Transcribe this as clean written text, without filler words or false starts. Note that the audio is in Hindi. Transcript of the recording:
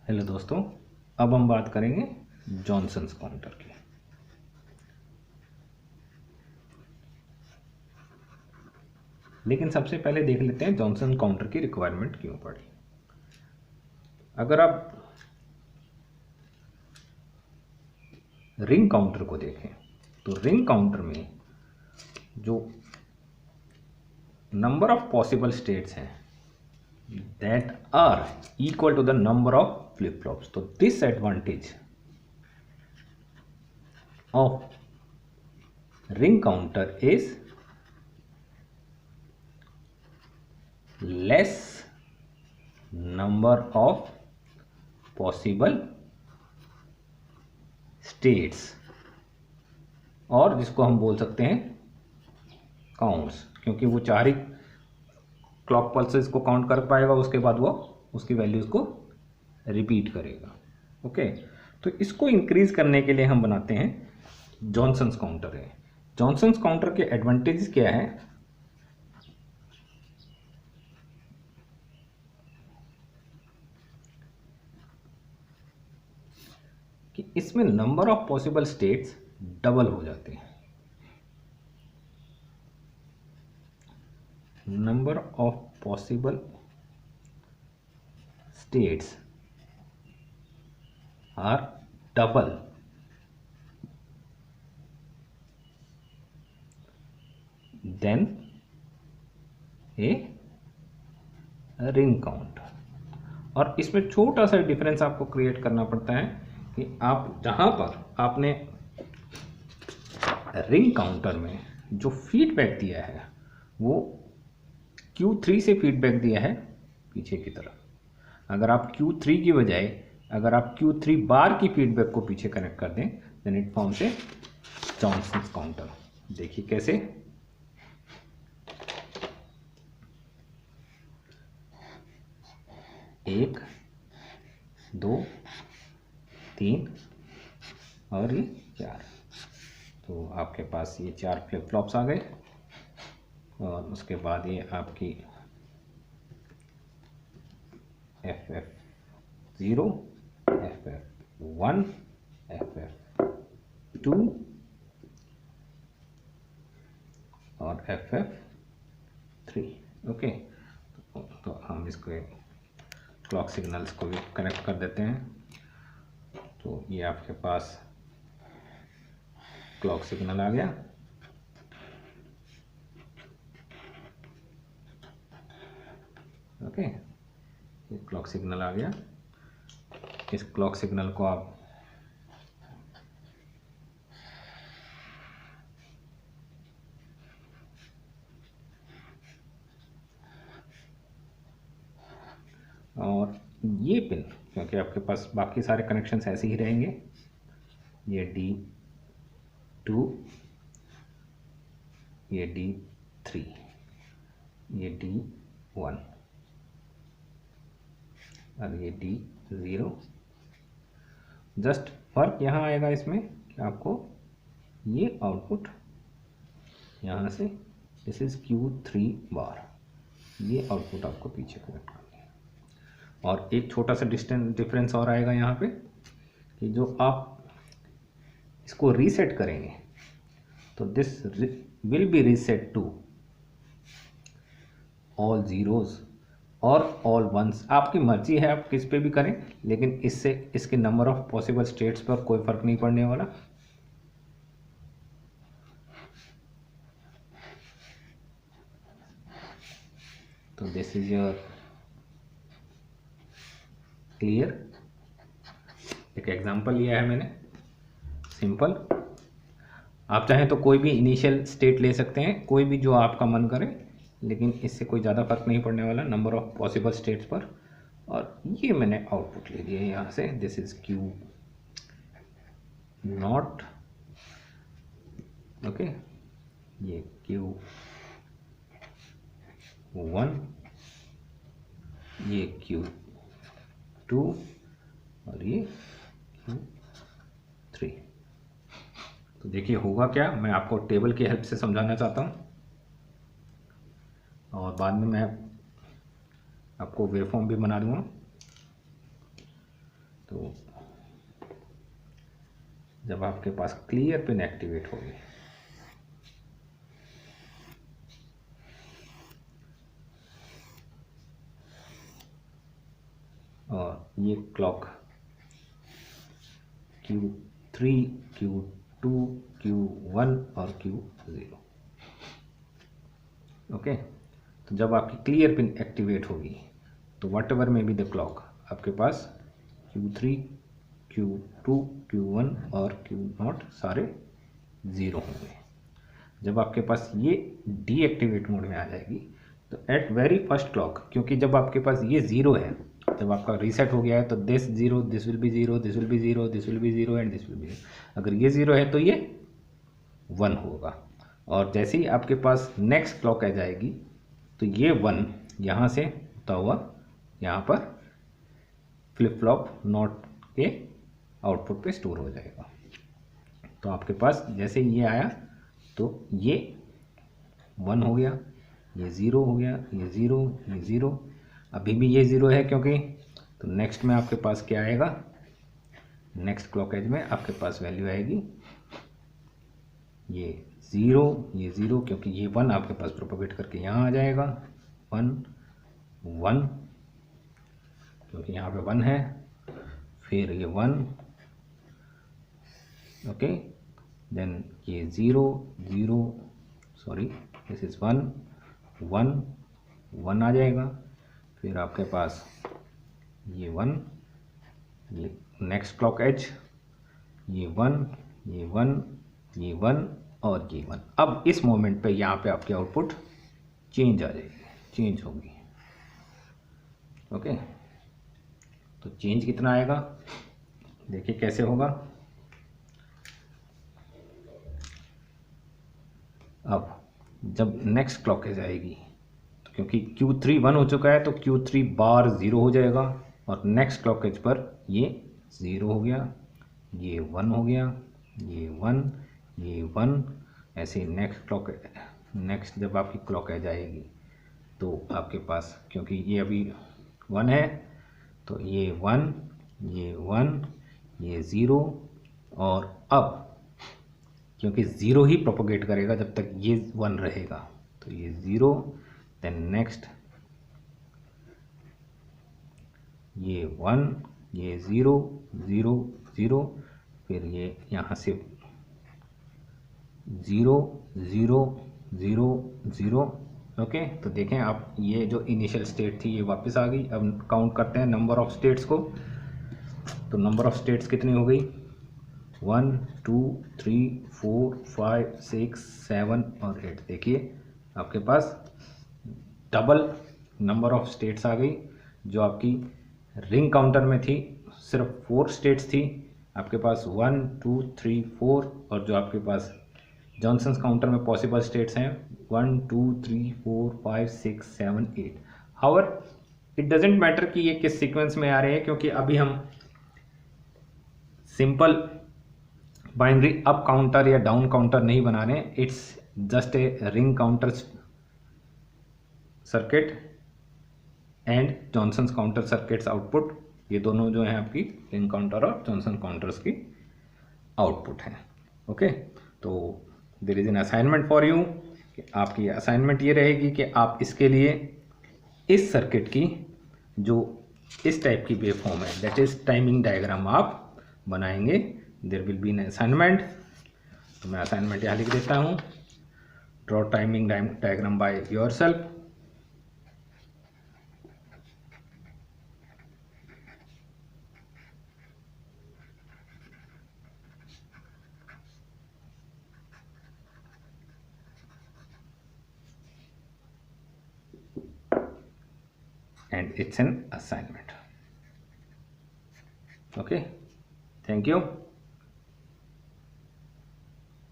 हेलो दोस्तों, अब हम बात करेंगे जॉनसन्स काउंटर की। लेकिन सबसे पहले देख लेते हैं जॉनसन काउंटर की रिक्वायरमेंट क्यों पड़ी। अगर आप रिंग काउंटर को देखें तो रिंग काउंटर में जो नंबर ऑफ पॉसिबल स्टेट्स हैं that are equal to the number of flip flops, तो this advantage of ring counter is less number of possible states, और जिसको हम बोल सकते हैं काउंट्स, क्योंकि वो 4 ही क्लॉक पल्सेस को काउंट कर पाएगा, उसके बाद वो उसकी वैल्यूज़ को रिपीट करेगा। ओके, तो इसको इंक्रीज करने के लिए हम बनाते हैं जॉनसन्स काउंटर है। जॉनसन्स काउंटर के एडवांटेजेस क्या है कि इसमें number of possible states double हो जाते हैं। Number of possible states are double than a ring counter. और इसमें छोटा सा डिफरेंस आपको क्रिएट करना पड़ता है कि आप जहां पर आपने रिंग काउंटर में जो फीडबैक दिया है वो Q3 से फीडबैक दिया है पीछे की तरफ, अगर आप Q3 की बजाय अगर आप Q3 बार की फीडबैक को पीछे कनेक्ट कर दें then it forms a Johnson's counter. देखिए कैसे, 1 2 3 और ये 4, तो आपके पास ये 4 फ्लिप फ्लॉप्स आ गए। और उसके बाद ये आपकी FF0, FF1, FF2 और FF3। ओके, तो हम इसको क्लॉक सिग्नल्स को भी कनेक्ट कर देते हैं। तो ये आपके पास क्लॉक सिग्नल आ गया। ओके, ये क्लॉक सिग्नल आ गया। इस क्लॉक सिग्नल को आप और ये पिन, क्योंकि आपके पास बाकी सारे कनेक्शंस ऐसे ही रहेंगे, ये D2, ये D3, ये D1 और ये D0। जस्ट फर्क यहाँ आएगा इसमें कि आपको ये आउटपुट यहाँ से दिस इज Q3 बार, ये आउटपुट आपको पीछे कनेक्ट करना है। और एक छोटा सा डिफरेंस और आएगा यहाँ पे कि जो आप इसको रीसेट करेंगे तो this will be reset to all zeros और ऑल वंस। आपकी मर्जी है आप किस पे भी करें, लेकिन इससे इसके नंबर ऑफ पॉसिबल स्टेट्स पर कोई फर्क नहीं पड़ने वाला। तो दिस इज योर क्लियर। एक एग्जांपल लिया है मैंने सिंपल। आप चाहें तो कोई भी इनिशियल स्टेट ले सकते हैं, कोई भी जो आपका मन करे, लेकिन इससे कोई ज़्यादा फर्क नहीं पड़ने वाला नंबर ऑफ पॉसिबल स्टेट्स पर। और ये मैंने आउटपुट ले लिया है यहाँ से, दिस इज Q0। ओके, ये Q1, ये Q2 और ये Q3। तो देखिए होगा क्या, मैं आपको टेबल की हेल्प से समझाना चाहता हूँ और बाद में मैं आपको वेवफॉर्म भी बना दूंगा। जब आपके पास क्लियर पिन एक्टिवेट होगी। और ये क्लॉक Q3, Q2, Q1 और Q0। ओके, तो जब आपकी क्लियर पिन एक्टिवेट होगी तो वट एवर में बी द क्लॉक, आपके पास Q3, Q2, Q1 और Q0 सारे 0 होंगे। जब आपके पास ये डीएक्टिवेट मोड में आ जाएगी तो एट वेरी फर्स्ट क्लॉक, क्योंकि जब आपके पास ये 0 है, जब आपका रीसेट हो गया है तो this 0, this will B 0, this will B 0, this will B 0 and this will B 0। अगर ये 0 है तो ये 1 होगा। और जैसे ही आपके पास नेक्स्ट क्लॉक आ जाएगी तो ये 1 यहाँ से होता हुआ यहाँ पर फ्लिप फ्लॉप नॉट के आउटपुट पे स्टोर हो जाएगा। तो आपके पास जैसे ये आया तो ये 1 हो गया, ये 0 हो गया, ये 0, ये 0, अभी भी ये 0 है क्योंकि, तो नेक्स्ट में आपके पास क्या आएगा, नेक्स्ट क्लॉक एज में आपके पास वैल्यू आएगी ये 0, ये 0, क्योंकि ये 1 आपके पास प्रोपोगेट करके यहाँ आ जाएगा 1, 1, क्योंकि यहाँ पे 1 है, फिर ये 1, ओके, देन ये 0, 0, सॉरी दिस इज 1, 1, 1 आ जाएगा, फिर आपके पास ये 1, ये नेक्स्ट क्लॉक एज, ये 1, ये 1, ये 1 और ये 1। अब इस मोमेंट पे यहाँ पे आपकी आउटपुट चेंज आ जाएगी, चेंज होगी। ओके, तो चेंज कितना आएगा देखिए कैसे होगा। अब जब नेक्स्ट क्लॉक एज आएगी तो क्योंकि Q3 1 हो चुका है तो Q3 बार 0 हो जाएगा और नेक्स्ट क्लॉक एज पर ये 0 हो गया, ये 1 हो गया, ये 1, ये 1, ऐसे नेक्स्ट जब आपकी क्लॉक एज आएगी तो आपके पास, क्योंकि ये अभी 1 है तो ये 1, ये 1, ये 0, और अब क्योंकि 0 ही प्रोपोगेट करेगा जब तक ये 1 रहेगा, तो ये 0, देन नेक्स्ट ये 1, ये 0, 0, 0, फिर ये यहाँ से 0, 0, 0, 0। ओके, तो देखें आप ये जो इनिशियल स्टेट थी ये वापस आ गई। अब काउंट करते हैं नंबर ऑफ स्टेट्स को, तो नंबर ऑफ स्टेट्स कितनी हो गई, 1, 2, 3, 4, 5, 6, 7 और 8। देखिए आपके पास डबल नंबर ऑफ स्टेट्स आ गई। जो आपकी रिंग काउंटर में थी सिर्फ 4 स्टेट्स थी, आपके पास 1, 2, 3, 4, और जो आपके पास जॉनसन्स काउंटर में पॉसिबल स्टेट्स हैं 1, 2, 3, 4, 5, 6, 7, 8। हाउएवर इट डजेंट मैटर कि ये किस सीक्वेंस में आ रहे हैं, क्योंकि अभी हम सिंपल बाइनरी अप काउंटर या डाउन काउंटर नहीं बना रहे हैं। It's just a ring counter circuit and Johnson's counter circuits output. ये दोनों जो हैं आपकी रिंग काउंटर और जॉनसन काउंटर्स की आउटपुट हैं। ओके, तो there is an assignment for you. आपकी असाइनमेंट ये रहेगी कि आप इसके लिए इस सर्किट की जो इस टाइप की वेव फॉर्म है, दैट इज टाइमिंग डायग्राम आप बनाएंगे। There will be an assignment, तो मैं असाइनमेंट यहाँ लिख देता हूँ, draw timing diagram by yourself. And it's an assignment. Okay, thank you.